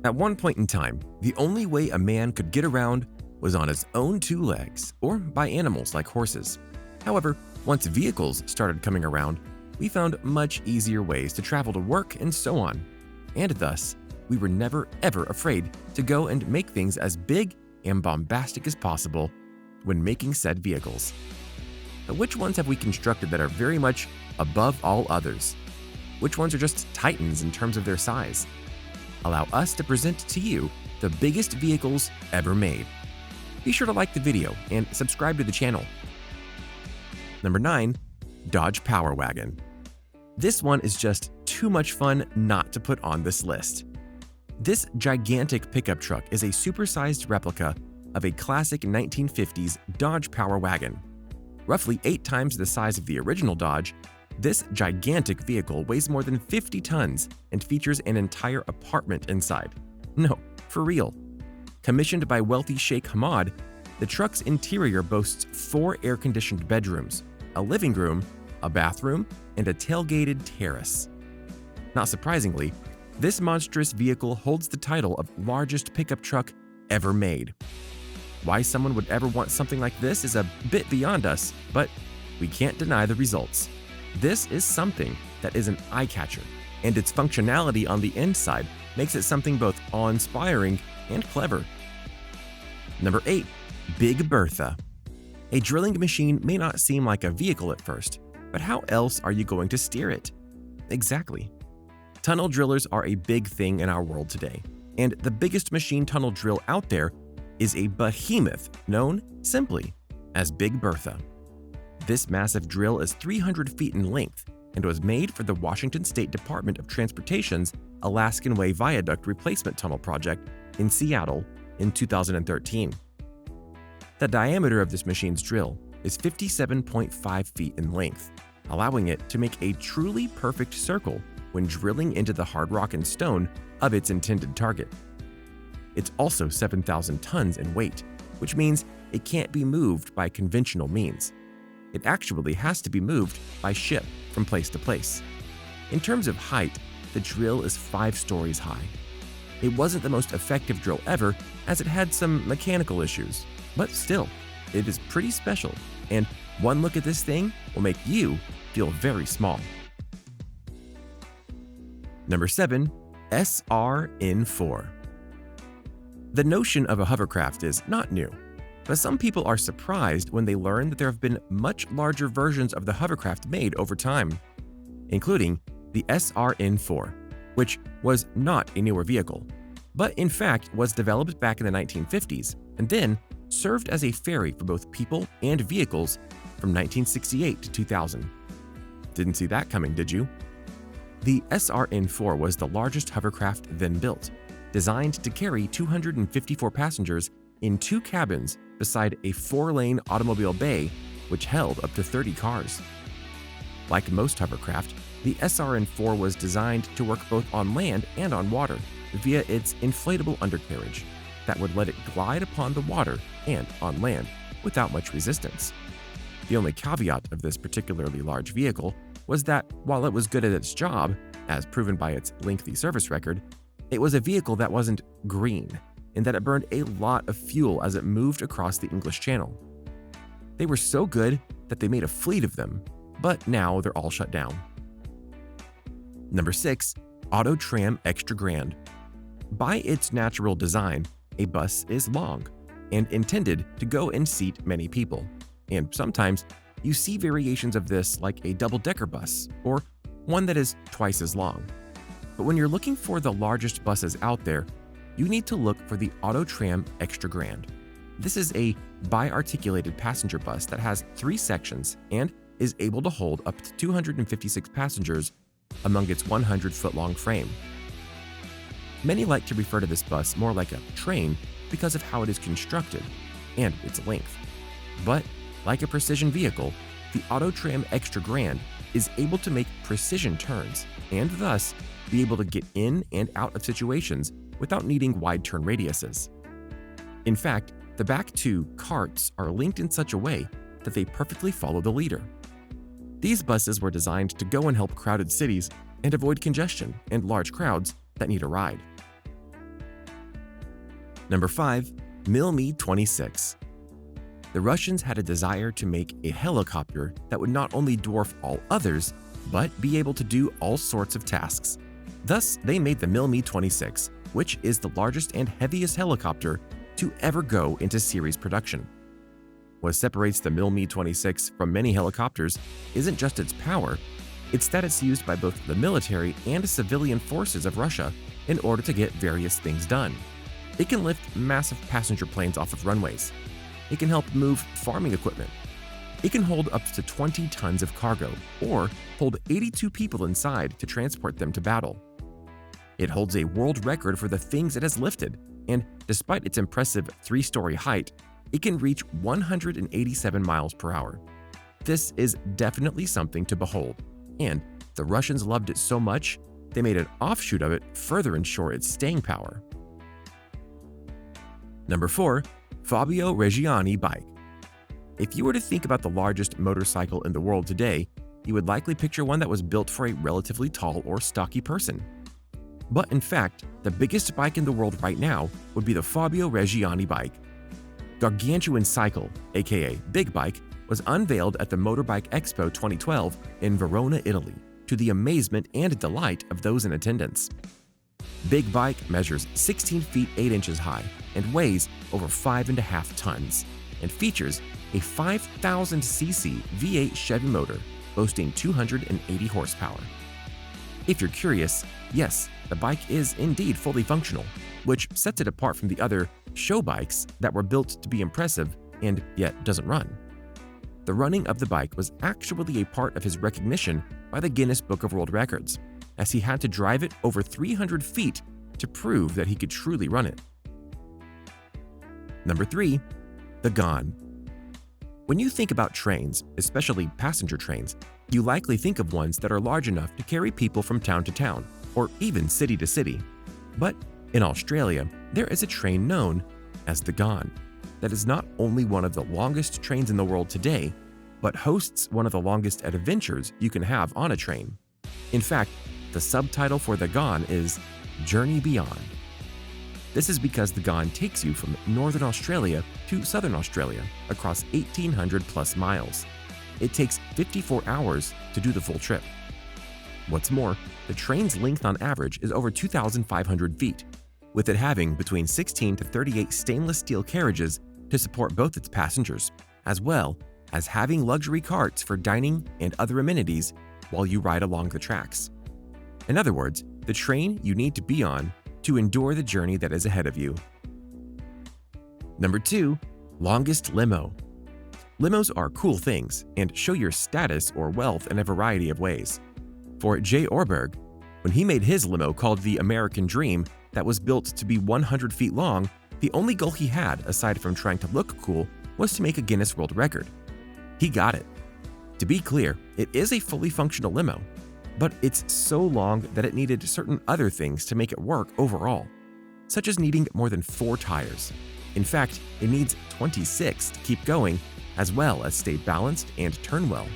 At one point in time, the only way a man could get around was on his own two legs or by animals like horses. However, once vehicles started coming around, we found much easier ways to travel to work and so on. And thus, we were never ever afraid to go and make things as big and bombastic as possible when making said vehicles. But which ones have we constructed that are very much above all others? Which ones are just titans in terms of their size? Allow us to present to you the biggest vehicles ever made. Be sure to like the video and subscribe to the channel. Number 9. Dodge Power Wagon. This one is just too much fun not to put on this list. This gigantic pickup truck is a supersized replica of a classic 1950s Dodge Power Wagon. Roughly 8 times the size of the original Dodge, this gigantic vehicle weighs more than 50 tons and features an entire apartment inside. No, for real. Commissioned by wealthy Sheikh Hamad, the truck's interior boasts 4 air-conditioned bedrooms, a living room, a bathroom, and a tailgated terrace. Not surprisingly, this monstrous vehicle holds the title of largest pickup truck ever made. Why someone would ever want something like this is a bit beyond us, but we can't deny the results. This is something that is an eye-catcher, and its functionality on the inside makes it something both awe-inspiring and clever. Number 8. Big Bertha. A drilling machine may not seem like a vehicle at first, but how else are you going to steer it? Exactly. Tunnel drillers are a big thing in our world today, and the biggest machine tunnel drill out there is a behemoth known simply as Big Bertha. This massive drill is 300 feet in length and was made for the Washington State Department of Transportation's Alaskan Way Viaduct Replacement Tunnel project in Seattle in 2013. The diameter of this machine's drill is 57.5 feet in length, allowing it to make a truly perfect circle when drilling into the hard rock and stone of its intended target. It's also 7,000 tons in weight, which means it can't be moved by conventional means. It actually has to be moved by ship from place to place. In terms of height, the drill is 5 stories high. It wasn't the most effective drill ever, as it had some mechanical issues, but still, it is pretty special, and one look at this thing will make you feel very small. Number 7. SRN4. The notion of a hovercraft is not new, but some people are surprised when they learn that there have been much larger versions of the hovercraft made over time, including the SRN4, which was not a newer vehicle, but in fact was developed back in the 1950s and then served as a ferry for both people and vehicles from 1968 to 2000. Didn't see that coming, did you? The SRN4 was the largest hovercraft then built, designed to carry 254 passengers in 2 cabins beside a 4-lane automobile bay which held up to 30 cars. Like most hovercraft, the SRN4 was designed to work both on land and on water via its inflatable undercarriage that would let it glide upon the water and on land without much resistance. The only caveat of this particularly large vehicle was that while it was good at its job, as proven by its lengthy service record, it was a vehicle that wasn't green, in that it burned a lot of fuel as it moved across the English Channel. They were so good that they made a fleet of them, but now they're all shut down. Number 6. Auto Tram Extra Grand. By its natural design, a bus is long and intended to go and seat many people, and sometimes you see variations of this like a double-decker bus or one that is twice as long. But when you're looking for the largest buses out there, you need to look for the Auto Tram Extra Grand. This is a bi-articulated passenger bus that has 3 sections and is able to hold up to 256 passengers among its 100-foot-long frame. Many like to refer to this bus more like a train because of how it is constructed and its length. But like a precision vehicle, the Auto Tram Extra Grand is able to make precision turns and thus be able to get in and out of situations without needing wide turn radiuses. In fact, the back 2 carts are linked in such a way that they perfectly follow the leader. These buses were designed to go and help crowded cities and avoid congestion and large crowds that need a ride. Number 5. Mil-Me-26. The Russians had a desire to make a helicopter that would not only dwarf all others, but be able to do all sorts of tasks. Thus, they made the Mil-Me-26, which is the largest and heaviest helicopter to ever go into series production. What separates the Mil-Me-26 from many helicopters isn't just its power, it's that it's used by both the military and civilian forces of Russia in order to get various things done. It can lift massive passenger planes off of runways. It can help move farming equipment. It can hold up to 20 tons of cargo, or hold 82 people inside to transport them to battle. It holds a world record for the things it has lifted, and despite its impressive 3-story height, it can reach 187 miles per hour. This is definitely something to behold, and the Russians loved it so much, they made an offshoot of it further ensure its staying power. Number 4. Fabio Ricciani bike. If you were to think about the largest motorcycle in the world today, you would likely picture one that was built for a relatively tall or stocky person. But in fact, the biggest bike in the world right now would be the Fabio Ricciani bike. Gargantuan cycle, aka Big Bike, was unveiled at the Motorbike Expo 2012 in Verona, Italy, to the amazement and delight of those in attendance. Big Bike measures 16 feet 8 inches high and weighs over 5.5 tons, and features a 5,000cc V8 Chevy motor boasting 280 horsepower. If you're curious, yes, the bike is indeed fully functional, which sets it apart from the other show bikes that were built to be impressive and yet doesn't run. The running of the bike was actually a part of his recognition by the Guinness Book of World Records, as he had to drive it over 300 feet to prove that he could truly run it. Number 3. The Gone. When you think about trains, especially passenger trains, you likely think of ones that are large enough to carry people from town to town, or even city to city. But in Australia, there is a train known as the Gone that is not only one of the longest trains in the world today, but hosts one of the longest adventures you can have on a train. In fact, the subtitle for the Gone is Journey Beyond. This is because the Gone takes you from northern Australia to southern Australia across 1,800 plus miles. It takes 54 hours to do the full trip. What's more, the train's length on average is over 2,500 feet, with it having between 16 to 38 stainless steel carriages to support both its passengers, as well as having luxury carts for dining and other amenities while you ride along the tracks. In other words, the train you need to be on to endure the journey that is ahead of you. Number 2. Longest limo. Limos are cool things and show your status or wealth in a variety of ways. For J. Orberg, when he made his limo called the American Dream that was built to be 100 feet long, the only goal he had, aside from trying to look cool, was to make a Guinness World Record. He got it. To be clear, it is a fully functional limo, but it's so long that it needed certain other things to make it work overall, such as needing more than 4 tires. In fact, it needs 26 to keep going, as well as stay balanced and turn well.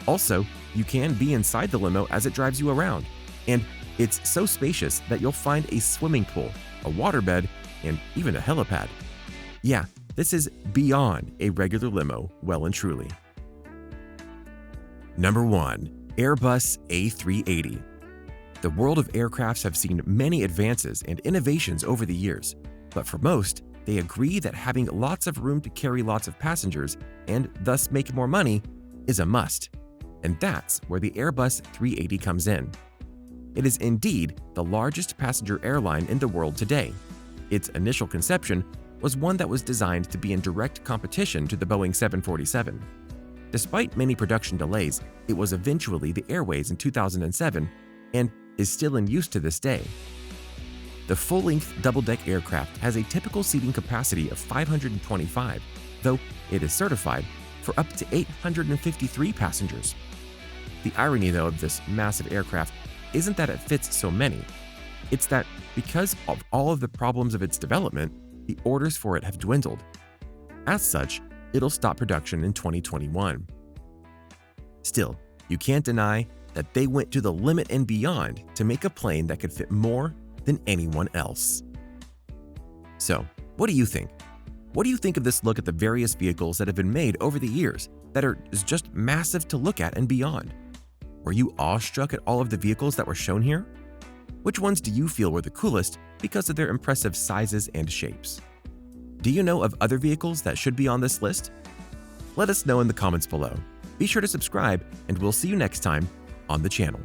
Also, you can be inside the limo as it drives you around, and it's so spacious that you'll find a swimming pool, a waterbed, and even a helipad. Yeah, this is beyond a regular limo, well and truly. Number 1. Airbus A380. The world of aircrafts have seen many advances and innovations over the years, but for most, they agree that having lots of room to carry lots of passengers and thus make more money is a must. And that's where the Airbus A380 comes in. It is indeed the largest passenger airline in the world today. Its initial conception was one that was designed to be in direct competition to the Boeing 747. Despite many production delays, it was eventually the Airways in 2007 and is still in use to this day. The full-length double-deck aircraft has a typical seating capacity of 525, though it is certified for up to 853 passengers. The irony, though, of this massive aircraft isn't that it fits so many. It's that because of all of the problems of its development, the orders for it have dwindled. As such, it'll stop production in 2021. Still, you can't deny that they went to the limit and beyond to make a plane that could fit more than anyone else. So, What do you think? What do you think of this look at the various vehicles that have been made over the years that are just massive to look at and beyond? Were you awestruck at all of the vehicles that were shown here? Which ones do you feel were the coolest because of their impressive sizes and shapes? Do you know of other vehicles that should be on this list? Let us know in the comments below. Be sure to subscribe, and we'll see you next time on the channel.